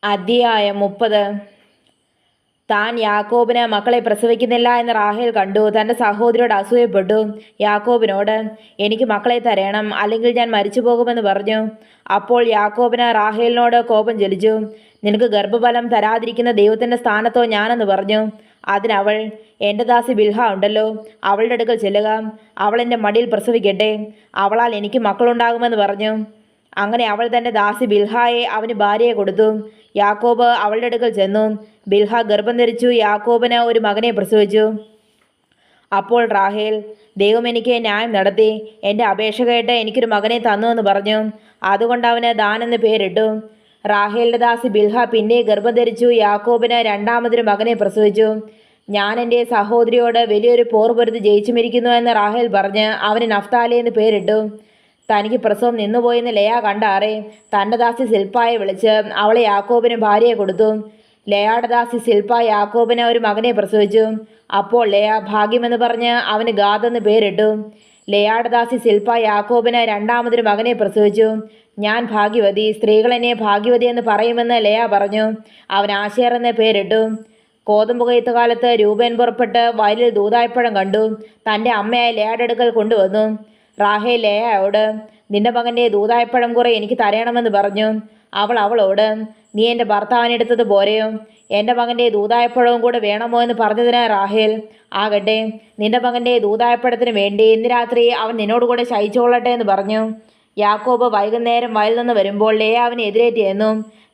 അധ്യായം 30. താൻ യാക്കോബിന് മക്കളെ പ്രസവിക്കുന്നില്ല എന്ന് റാഹേൽ കണ്ടു. തൻ്റെ സഹോദരിയോട് അസൂയപ്പെട്ടു. യാക്കോബിനോട്, എനിക്ക് മക്കളെ തരണം, അല്ലെങ്കിൽ ഞാൻ മരിച്ചു പോകുമെന്ന് പറഞ്ഞു. അപ്പോൾ യാക്കോബിന് റാഹേലിനോട് കോപം ജ്വലിച്ചു. നിനക്ക് ഗർഭഫലം തരാതിരിക്കുന്ന ദൈവത്തിൻ്റെ സ്ഥാനത്തോ ഞാനെന്ന് പറഞ്ഞു. അതിനവൾ, എൻ്റെ ദാസി ബിൽഹ ഉണ്ടല്ലോ, അവളുടെ അടുക്കൽ ചെല്ലുക, അവൾ എൻ്റെ മടിയിൽ പ്രസവിക്കട്ടെ, അവളാൽ എനിക്ക് മക്കളുണ്ടാകുമെന്ന് പറഞ്ഞു. അങ്ങനെ അവൾ തൻ്റെ ദാസി ബിൽഹായെ അവന് ഭാര്യയെ കൊടുത്തു. യാക്കോബ് അവളുടെ അടുക്കൽ ചെന്നു. ബിൽഹ ഗർഭം ധരിച്ചു യാക്കോബിന് ഒരു മകനെ പ്രസവിച്ചു. അപ്പോൾ റാഹേൽ, ദൈവം എനിക്ക് ന്യായം നടത്തി, എൻ്റെ അപേക്ഷ കേട്ട് എനിക്കൊരു മകനെ തന്നു എന്ന് പറഞ്ഞു. അതുകൊണ്ട് അവന് ദാൻ എന്ന് പേരിട്ടു. റാഹേലിൻ്റെ ദാസി ബിൽഹ പിന്നെ ഗർഭം ധരിച്ചു യാക്കോബിന് രണ്ടാമതൊരു മകനെ പ്രസവിച്ചു. ഞാൻ എൻ്റെ സഹോദരിയോട് വലിയൊരു പോർ പൊരുതി ജയിച്ചുമിരിക്കുന്നു എന്ന് റാഹേൽ പറഞ്ഞ് അവന് നഫ്താലി എന്ന് പേരിട്ടു. തനിക്ക് പ്രസവം നിന്നുപോയെന്ന് ലയ കണ്ടാറെ തൻ്റെ ദാസി സിൽപ്പായെ വിളിച്ച് അവളെ യാക്കോബിന് ഭാര്യയെ കൊടുത്തു. ലയായുടെ ദാസി സിൽപ്പ യാക്കോബിന് ഒരു മകനെ പ്രസവിച്ചു. അപ്പോൾ ലയ ഭാഗ്യമെന്ന് പറഞ്ഞ് അവന് ഗാദെന്ന് പേരിട്ടു. ലയായുടെ ദാസി സിൽപ്പ യാക്കോബിന് രണ്ടാമതൊരു മകനെ പ്രസവിച്ചു. ഞാൻ ഭാഗ്യവതി, സ്ത്രീകൾ എന്നെ ഭാഗ്യവതി എന്ന് പറയുമെന്ന് ലയ പറഞ്ഞു. അവൻ ആശേർ എന്ന് പേരിട്ടു. കോതമ്പ് കൊയ്ത്ത് കാലത്ത് രൂപേൻ പുറപ്പെട്ട് വയലിൽ ദൂതായ്പഴം കണ്ടു. തൻ്റെ അമ്മയായ ലയയുടെ അടുക്കൽ കൊണ്ടുവന്നു. റാഹേൽ ലേയായോട്, നിന്റെ മകൻ്റെ ദൂതായ്പഴം കുറെ എനിക്ക് തരണമെന്ന് പറഞ്ഞു. അവൾ അവളോട്, നീ എൻ്റെ ഭർത്താവിനെടുത്തത് പോരെയോ, എൻ്റെ മകൻ്റെ ദൂതായ്പഴവും കൂടെ വേണമോ എന്ന് പറഞ്ഞതിന് റാഹേൽ, ആകട്ടെ, നിന്റെ മകൻ്റെ ദൂതായ്പഴത്തിന് വേണ്ടി ഇന്ന് രാത്രി അവൻ നിന്നോടുകൂടെ ശയിച്ചോളട്ടെ എന്ന് പറഞ്ഞു. യാക്കോബ് വൈകുന്നേരം വയലിൽ നിന്ന് വരുമ്പോൾ ലേയ അവനെ എതിരേറ്റിയെന്നു.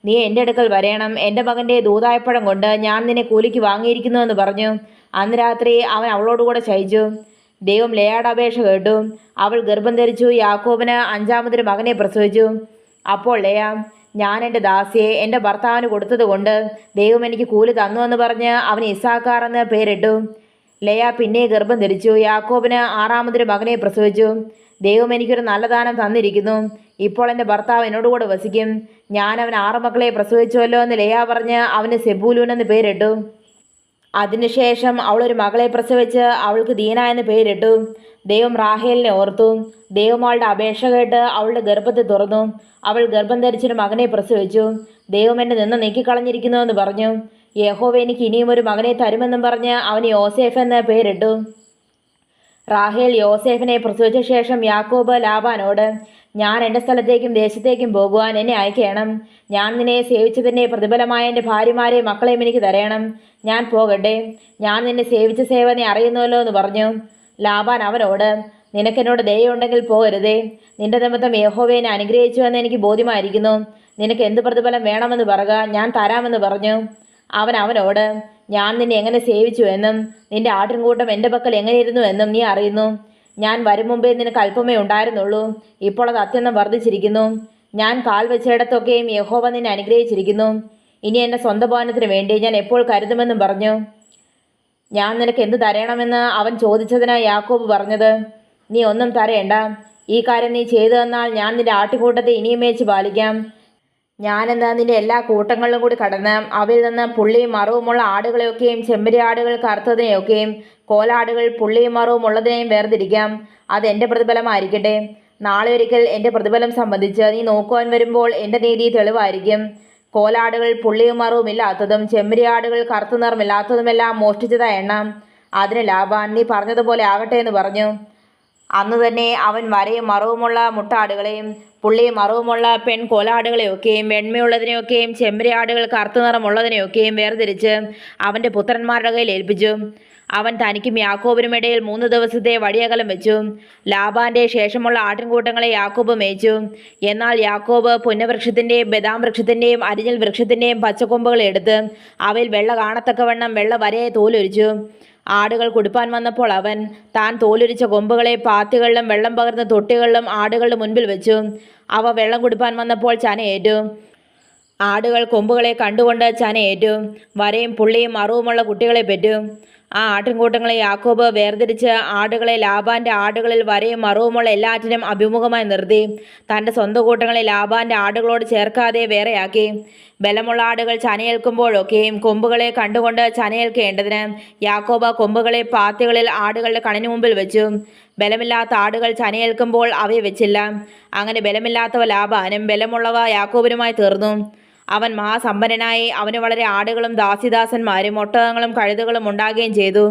നീ എൻ്റെ അടുക്കൽ വരേണം, എൻ്റെ മകൻ്റെ ദൂതായ്പഴം കൊണ്ട് ഞാൻ നിന്നെ കൂലിക്ക് വാങ്ങിയിരിക്കുന്നു എന്ന് പറഞ്ഞു. അന്ന് രാത്രി അവൻ അവളോടുകൂടെ ശയിച്ചു. ദൈവം ലേയായുടെ അപേക്ഷ കേട്ടു. അവൾ ഗർഭം ധരിച്ചു യാക്കോബിന് അഞ്ചാമതൊരു മകനെ പ്രസവിച്ചു. അപ്പോൾ ലേയ, ഞാൻ എൻ്റെ ദാസിയെ എൻ്റെ ഭർത്താവിന് കൊടുത്തത് കൊണ്ട് ദൈവം എനിക്ക് കൂലി തന്നു എന്ന് പറഞ്ഞ് അവന് ഇസാക്കാർ എന്ന് പേരിട്ടു. ലേയ പിന്നെ ഗർഭം ധരിച്ചു യാക്കോബിന് ആറാമതൊരു മകനെ പ്രസവിച്ചു. ദൈവം എനിക്കൊരു നല്ല ദാനം തന്നിരിക്കുന്നു, ഇപ്പോൾ എൻ്റെ ഭർത്താവ് എന്നോടുകൂടെ വസിക്കും, ഞാൻ അവൻ 6 മക്കളെ പ്രസവിച്ചുവല്ലോ എന്ന് ലേയ പറഞ്ഞ് അവന് സെബൂലൂൻ എന്ന് പേരിട്ടു. അതിനുശേഷം അവളൊരു മകളെ പ്രസവിച്ച് അവൾക്ക് ദീന എന്ന് പേരിട്ടു. ദൈവം റാഹേലിനെ ഓർത്തു. ദൈവം അവളുടെ അപേക്ഷ കേട്ട് അവളുടെ ഗർഭത്തെ തുറന്നു. അവൾ ഗർഭം ധരിച്ചൊരു മകനെ പ്രസവിച്ചു. ദൈവം എന്നെ നിന്ന് നീക്കിക്കളഞ്ഞിരിക്കുന്നു എന്ന് പറഞ്ഞു. യഹോവ എനിക്ക് ഇനിയും ഒരു മകനെ തരുമെന്നും പറഞ്ഞ് അവന് യോസേഫ് എന്ന് പേരിട്ടു. റാഹേൽ യോസേഫിനെ പ്രസവിച്ച ശേഷം യാക്കോബ് ലാബാനോട്, ഞാൻ എൻ്റെ സ്ഥലത്തേക്കും ദേശത്തേക്കും പോകുവാൻ എന്നെ അയക്കണം. ഞാൻ നിന്നെ സേവിച്ചതിൻ്റെ പ്രതിഫലമായ എൻ്റെ ഭാര്യമാരെയും മക്കളെയും എനിക്ക് തരയണം. ഞാൻ പോകട്ടെ, ഞാൻ നിന്നെ സേവിച്ച സേവ നീ അറിയുന്നുവല്ലോ എന്ന് പറഞ്ഞു. ലാബാൻ അവനോട്, നിനക്കെന്നോട് ദയയുണ്ടെങ്കിൽ പോകരുതേ, നിന്റെ നിമിത്തം യഹോവയെ എന്നെ അനുഗ്രഹിച്ചു എന്ന് എനിക്ക് ബോധ്യമായിരിക്കുന്നു. നിനക്ക് എന്ത് പ്രതിഫലം വേണമെന്ന് പറയുക, ഞാൻ തരാമെന്ന് പറഞ്ഞു. അവൻ അവനോട്, ഞാൻ നിന്നെ എങ്ങനെ സേവിച്ചു എന്നും നിന്റെ ആട്ടിൻകൂട്ടം എൻ്റെ പക്കൽ എങ്ങനെയിരുന്നു എന്നും നീ അറിയുന്നു. ഞാൻ വരും മുമ്പേ നിനക്ക് അല്പമേ ഉണ്ടായിരുന്നുള്ളൂ, ഇപ്പോൾ അത് അത്യന്തം വർദ്ധിച്ചിരിക്കുന്നു. ഞാൻ കാൽ വെച്ചിടത്തൊക്കെയും യഹോവ നിന്നെ അനുഗ്രഹിച്ചിരിക്കുന്നു. ഇനി എൻ്റെ സ്വന്തം ഭവനത്തിന് വേണ്ടി ഞാൻ എപ്പോൾ കരുതുമെന്നും പറഞ്ഞു. ഞാൻ നിനക്ക് എന്ത് തരണമെന്ന് അവൻ ചോദിച്ചതിന് യാക്കോബ് പറഞ്ഞത്, നീ ഒന്നും തരേണ്ട, ഈ കാര്യം നീ ചെയ്തു തന്നാൽ ഞാൻ നിന്റെ ആട്ടിൻകൂട്ടത്തെ ഇനിയും മേച്ച് പാലിക്കാം. ഞാനെന്ന് നിന്റെ എല്ലാ കൂട്ടങ്ങളിലും കൂടി കടന്ന് അവയിൽ നിന്ന് പുള്ളിയും മറവുമുള്ള ആടുകളെയൊക്കെയും ചെമ്പരി ആടുകൾ കറുത്തതിനെയൊക്കെയും കോലാടുകൾ പുള്ളിയും മറവും ഉള്ളതിനെയും വേർതിരിക്കാം. അത് എൻ്റെ പ്രതിഫലമായിരിക്കട്ടെ. നാളെ ഒരിക്കൽ എൻ്റെ പ്രതിഫലം സംബന്ധിച്ച് നീ നോക്കുവാൻ വരുമ്പോൾ എൻ്റെ നീതി തെളിവായിരിക്കും. കോലാടുകൾ പുള്ളിയും മറവും ഇല്ലാത്തതും ചെമ്പരി ആടുകൾ കറുത്ത നിറമില്ലാത്തതുമെല്ലാം മോഷ്ടിച്ചതായി എണ്ണാം. അതിന് ലാബാൻ, നീ പറഞ്ഞതുപോലെ ആകട്ടെ എന്ന് പറഞ്ഞു. അന്ന് തന്നെ അവൻ വരയും മറവുമുള്ള മുട്ടാടുകളെയും പുള്ളിയും മറവുമുള്ള പെൺ കോലാടുകളെയൊക്കെയും വെണ്മയുള്ളതിനെയൊക്കെയും ചെമ്പരി ആടുകൾ കറുത്ത നിറമുള്ളതിനെയൊക്കെയും വേർതിരിച്ച് അവൻ്റെ പുത്രന്മാരുടെ കയ്യിൽ ഏൽപ്പിച്ചു. അവൻ തനിക്കും യാക്കോബിനും ഇടയിൽ 3 ദിവസത്തെ വഴിയകലം വെച്ചു. ലാബാന്റെ ശേഷമുള്ള ആട്ടിൻകൂട്ടങ്ങളെ യാക്കോബ് മേയിച്ചു. എന്നാൽ യാക്കോബ് പുന്നവൃക്ഷത്തിൻ്റെയും ബദാം വൃക്ഷത്തിൻ്റെയും അരിഞ്ഞൽ വൃക്ഷത്തിൻ്റെയും പച്ചക്കൊമ്പുകൾ എടുത്ത് അവയിൽ വെള്ള കാണത്തക്കവണ്ണം വെള്ള വരയെ തോലൊരിച്ചു. ആടുകൾ കുടിപ്പാൻ വന്നപ്പോൾ അവൻ താൻ തോലുരിച്ച കൊമ്പുകളെ പാത്തികളിലും വെള്ളം പകർന്ന തൊട്ടികളിലും ആടുകളുടെ മുൻപിൽ വെച്ചു. അവ വെള്ളം കുടിപ്പാൻ വന്നപ്പോൾ ചനയേറ്റു. ആടുകൾ കൊമ്പുകളെ കണ്ടുകൊണ്ട് ചനയേറ്റു. വരയും പുള്ളിയും മറവുമുള്ള കുട്ടികളെ പെറ്റു. ആ ആട്ടിൻകൂട്ടങ്ങളെ യാക്കോബ് വേർതിരിച്ച് ആടുകളെ ലാബാന്റെ ആടുകളിൽ വരയും മറവുമുള്ള എല്ലാറ്റിനും അഭിമുഖമായി നിർത്തി. തൻ്റെ സ്വന്തം കൂട്ടങ്ങളെ ലാബാന്റെ ആടുകളോട് ചേർക്കാതെ വേറെയാക്കി. ബലമുള്ള ആടുകൾ ചനയേൽക്കുമ്പോഴൊക്കെയും കൊമ്പുകളെ കണ്ടുകൊണ്ട് ചനയേൽക്കേണ്ടതിന് യാക്കോബ് കൊമ്പുകളെ പാത്തികളിൽ ആടുകളുടെ കണ്ണിന് മുമ്പിൽ വെച്ചു. ബലമില്ലാത്ത ആടുകൾ ചനയേൽക്കുമ്പോൾ അവയെ വെച്ചില്ല. അങ്ങനെ ബലമില്ലാത്തവ ലാബാനും ബലമുള്ളവ യാക്കോബിനുമായി തീർന്നു. അവൻ മഹാസമ്പന്നനായി. അവന് വളരെ ആടുകളും ദാസിദാസന്മാരും ഒട്ടകങ്ങളും കഴുതകളും ഉണ്ടാകുകയും ചെയ്തു.